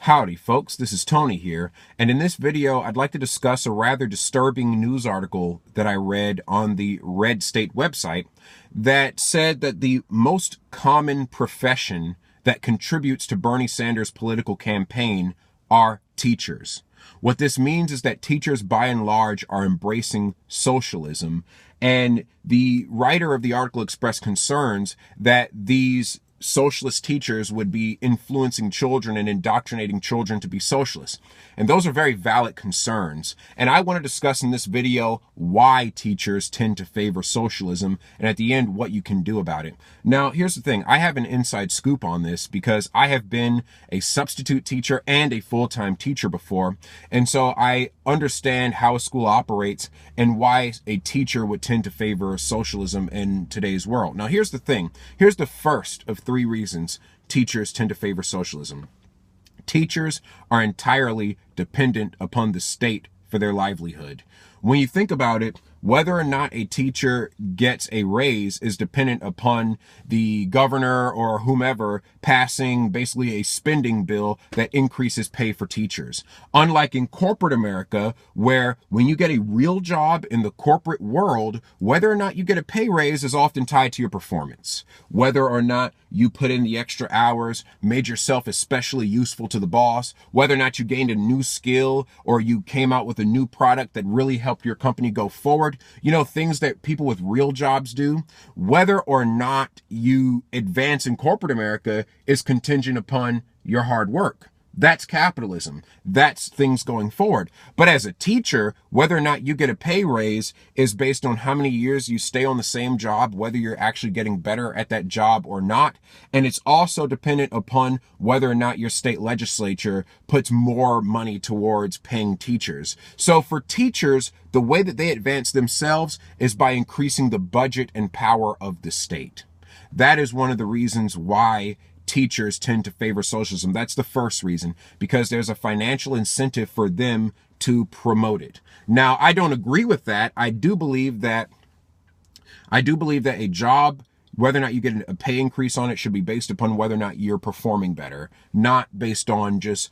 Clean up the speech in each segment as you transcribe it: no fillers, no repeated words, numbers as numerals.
Howdy folks, this is Tony here, and in this video I'd like to discuss a rather disturbing news article that I read on the Red State website that said that the most common profession that contributes to Bernie Sanders' political campaign are teachers. What this means is that teachers by and large are embracing socialism, and the writer of the article expressed concerns that these socialist teachers would be influencing children and indoctrinating children to be socialists. And those are very valid concerns. And I want to discuss in this video why teachers tend to favor socialism, and at the end, what you can do about it. Now, here's the thing. I have an inside scoop on this because I have been a substitute teacher and a full-time teacher before. And so I understand how a school operates and why a teacher would tend to favor socialism in today's world. Now, here's the thing. Here's the first of 3 reasons teachers tend to favor socialism. Teachers are entirely dependent upon the state for their livelihood. When you think about it, whether or not a teacher gets a raise is dependent upon the governor or whomever passing basically a spending bill that increases pay for teachers. Unlike in corporate America, where when you get a real job in the corporate world, whether or not you get a pay raise is often tied to your performance. Whether or not you put in the extra hours, made yourself especially useful to the boss, whether or not you gained a new skill or you came out with a new product that really helped your company go forward, you know, things that people with real jobs do, whether or not you advance in corporate America is contingent upon your hard work. That's capitalism. That's things going forward. But as a teacher, whether or not you get a pay raise is based on how many years you stay on the same job, whether you're actually getting better at that job or not. And it's also dependent upon whether or not your state legislature puts more money towards paying teachers. So for teachers, the way that they advance themselves is by increasing the budget and power of the state. That is one of the reasons why teachers tend to favor socialism. That's the first reason, because there's a financial incentive for them to promote it. Now, I don't agree with that. I do believe that a job, whether or not you get a pay increase on it, should be based upon whether or not you're performing better, not based on just,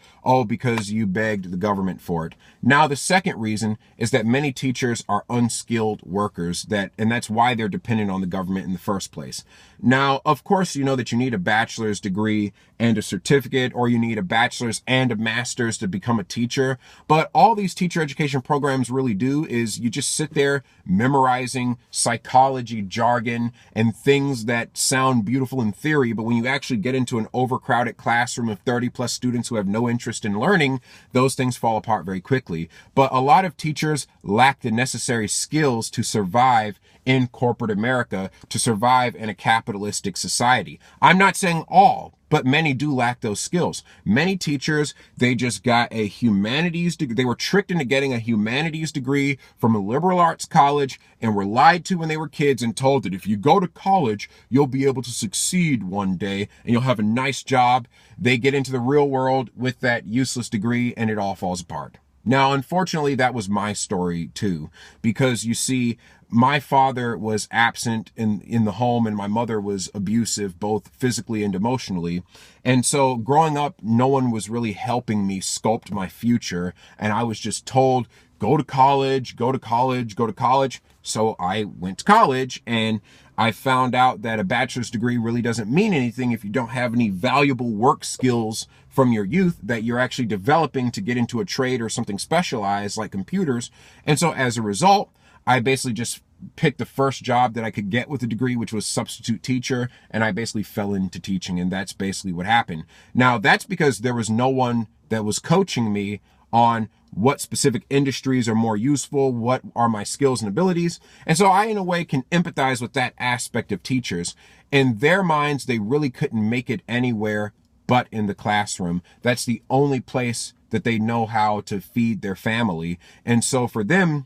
because you begged the government for it. Now, the second reason is that many teachers are unskilled workers, and that's why they're dependent on the government in the first place. Now, of course, you know that you need a bachelor's degree and a certificate, or you need a bachelor's and a master's to become a teacher. But all these teacher education programs really do is you just sit there memorizing psychology jargon and things that sound beautiful in theory, but when you actually get into an overcrowded classroom of 30 plus students who have no interest in learning, those things fall apart very quickly. But a lot of teachers lack the necessary skills to survive in corporate America, to survive in a capitalistic society. I'm not saying all, but many do lack those skills. Many teachers, they just got a humanities degree. They were tricked into getting a humanities degree from a liberal arts college and were lied to when they were kids and told that if you go to college, you'll be able to succeed one day and you'll have a nice job. They get into the real world with that useless degree and it all falls apart. Now, unfortunately, that was my story too, because you see, my father was absent in the home and my mother was abusive, both physically and emotionally. And so growing up, no one was really helping me sculpt my future. And I was just told, go to college, go to college, go to college. So I went to college and I found out that a bachelor's degree really doesn't mean anything if you don't have any valuable work skills from your youth that you're actually developing to get into a trade or something specialized like computers. And so as a result, I basically just picked the first job that I could get with a degree, which was substitute teacher, and I basically fell into teaching, and that's basically what happened. Now, that's because there was no one that was coaching me on what specific industries are more useful, what are my skills and abilities. And so I, in a way, can empathize with that aspect of teachers. In their minds, they really couldn't make it anywhere but in the classroom. That's the only place that they know how to feed their family. And so for them,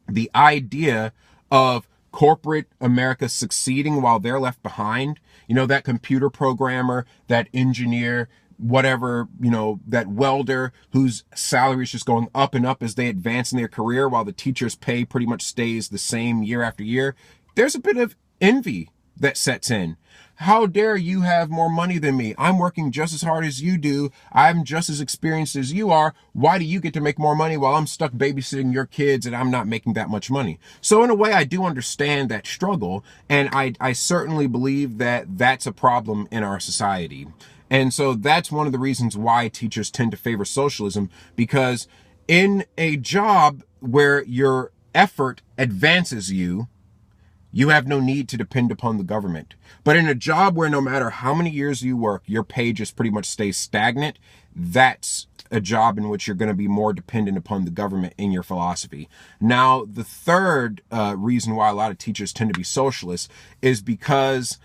the idea of corporate America succeeding while they're left behind, you know, that computer programmer, that engineer, whatever, you know, that welder whose salary is just going up and up as they advance in their career while the teacher's pay pretty much stays the same year after year. There's a bit of envy that sets in. How dare you have more money than me? I'm working just as hard as you do. I'm just as experienced as you are. Why do you get to make more money while I'm stuck babysitting your kids and I'm not making that much money? So in a way, I do understand that struggle. And I certainly believe that that's a problem in our society. And so that's one of the reasons why teachers tend to favor socialism, because in a job where your effort advances you, you have no need to depend upon the government. But in a job where no matter how many years you work, your pay just pretty much stays stagnant, that's a job in which you're going to be more dependent upon the government in your philosophy. Now, the third reason why a lot of teachers tend to be socialists is because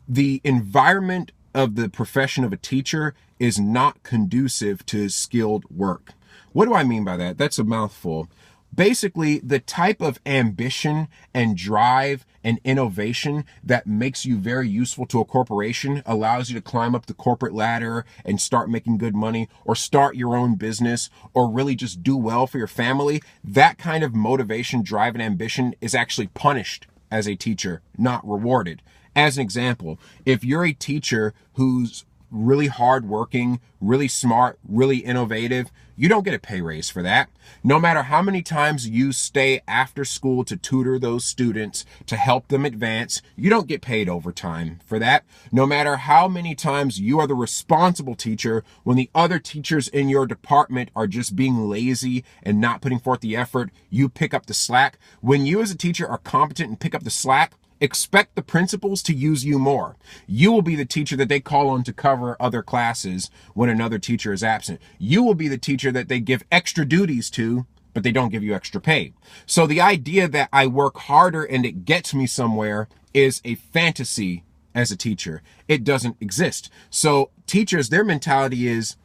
the environment of the profession of a teacher is not conducive to skilled work. What do I mean by that? That's a mouthful. Basically, the type of ambition and drive and innovation that makes you very useful to a corporation, allows you to climb up the corporate ladder and start making good money, or start your own business, or really just do well for your family, that kind of motivation, drive, and ambition is actually punished as a teacher, not rewarded. As an example, if you're a teacher who's really hardworking, really smart, really innovative, you don't get a pay raise for that. No matter how many times you stay after school to tutor those students to help them advance, you don't get paid overtime for that. No matter how many times you are the responsible teacher when the other teachers in your department are just being lazy and not putting forth the effort, you pick up the slack. When you as a teacher are competent and pick up the slack, expect the principals to use you more. You will be the teacher that they call on to cover other classes when another teacher is absent. You will be the teacher that they give extra duties to, but they don't give you extra pay. So the idea that I work harder and it gets me somewhere is a fantasy as a teacher. It doesn't exist. So teachers, their mentality is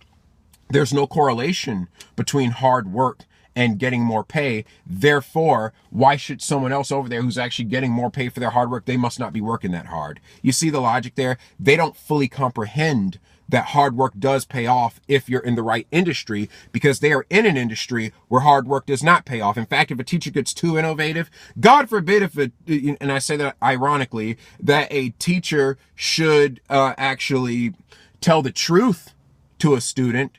there's no correlation between hard work and getting more pay. Therefore, why should someone else over there who's actually getting more pay for their hard work, they must not be working that hard? You see the logic there? They don't fully comprehend that hard work does pay off if you're in the right industry, because they are in an industry where hard work does not pay off. In fact, if a teacher gets too innovative, God forbid if it, and I say that ironically, that a teacher should actually tell the truth to a student,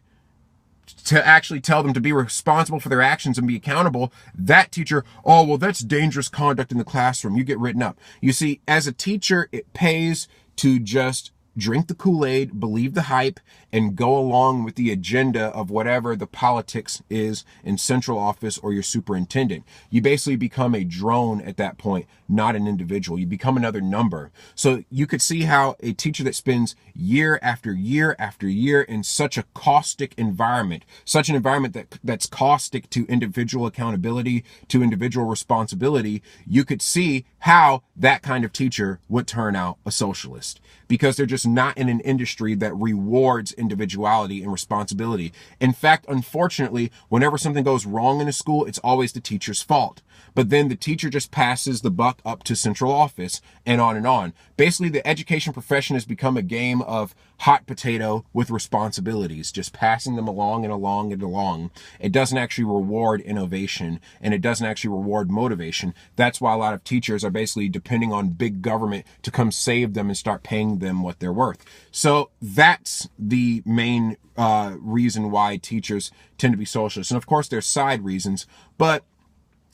to actually tell them to be responsible for their actions and be accountable, that teacher, oh, well, that's dangerous conduct in the classroom. You get written up. You see, as a teacher, it pays to just drink the Kool-Aid, believe the hype, and go along with the agenda of whatever the politics is in central office or your superintendent. You basically become a drone at that point, not an individual. You become another number. So you could see how a teacher that spends year after year after year in such a caustic environment, such an environment that's caustic to individual accountability, to individual responsibility, you could see how that kind of teacher would turn out a socialist, because they're just not in an industry that rewards individuality and responsibility. In fact, unfortunately, whenever something goes wrong in a school, it's always the teacher's fault. But then the teacher just passes the buck up to central office and on and on. Basically, the education profession has become a game of hot potato with responsibilities, just passing them along and along and along. It doesn't actually reward innovation, and it doesn't actually reward motivation. That's why a lot of teachers are basically depending on big government to come save them and start paying them what they're worth. So that's the main reason why teachers tend to be socialists. And of course, there's side reasons, but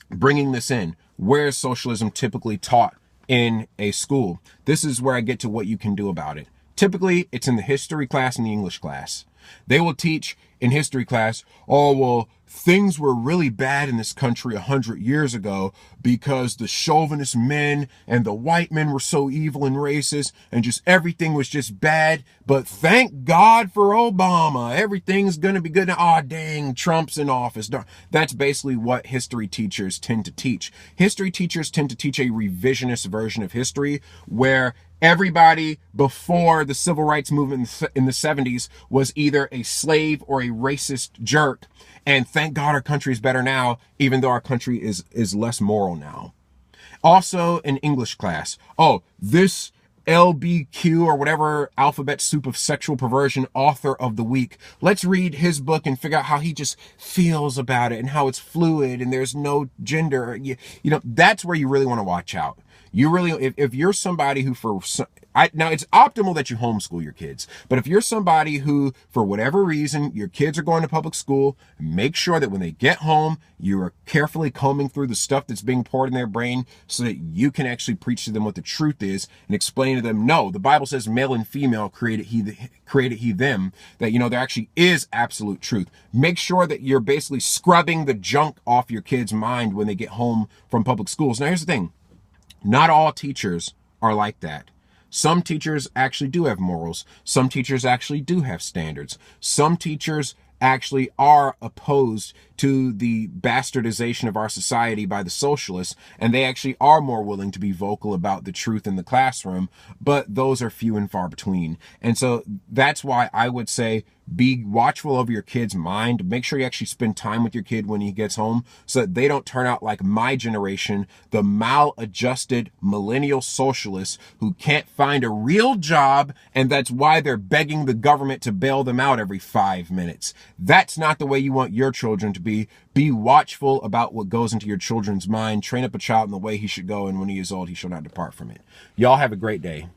bringing this in, where is socialism typically taught in a school? This is where I get to what you can do about it. Typically, it's in the history class and the English class. They will teach in history class, oh, well, things were really bad in this country 100 years ago because the chauvinist men and the white men were so evil and racist, and just everything was just bad. But thank God for Obama. Everything's going to be good now. Oh, dang, Trump's in office. That's basically what history teachers tend to teach. History teachers tend to teach a revisionist version of history, where everybody before the civil rights movement in the 70s was either a slave or a racist jerk. And thank God our country is better now, even though our country is less moral now. Also in English class, oh, this LBQ or whatever alphabet soup of sexual perversion author of the week, let's read his book and figure out how he just feels about it and how it's fluid and there's no gender. You know, that's where you really want to watch out. You really, if you're somebody who now it's optimal that you homeschool your kids, but if you're somebody who, for whatever reason, your kids are going to public school, make sure that when they get home, you are carefully combing through the stuff that's being poured in their brain so that you can actually preach to them what the truth is and explain to them, no, the Bible says male and female created he them, that, there actually is absolute truth. Make sure that you're basically scrubbing the junk off your kids' mind when they get home from public schools. Now, here's the thing. Not all teachers are like that. Some teachers actually do have morals. Some teachers actually do have standards. Some teachers actually are opposed to the bastardization of our society by the socialists, and they actually are more willing to be vocal about the truth in the classroom, but those are few and far between. And so that's why I would say be watchful over your kid's mind. Make sure you actually spend time with your kid when he gets home so that they don't turn out like my generation, the maladjusted millennial socialists who can't find a real job, and that's why they're begging the government to bail them out every 5 minutes. That's not the way you want your children to be. Be watchful about what goes into your children's mind. Train up a child in the way he should go, and when he is old, he shall not depart from it. Y'all have a great day.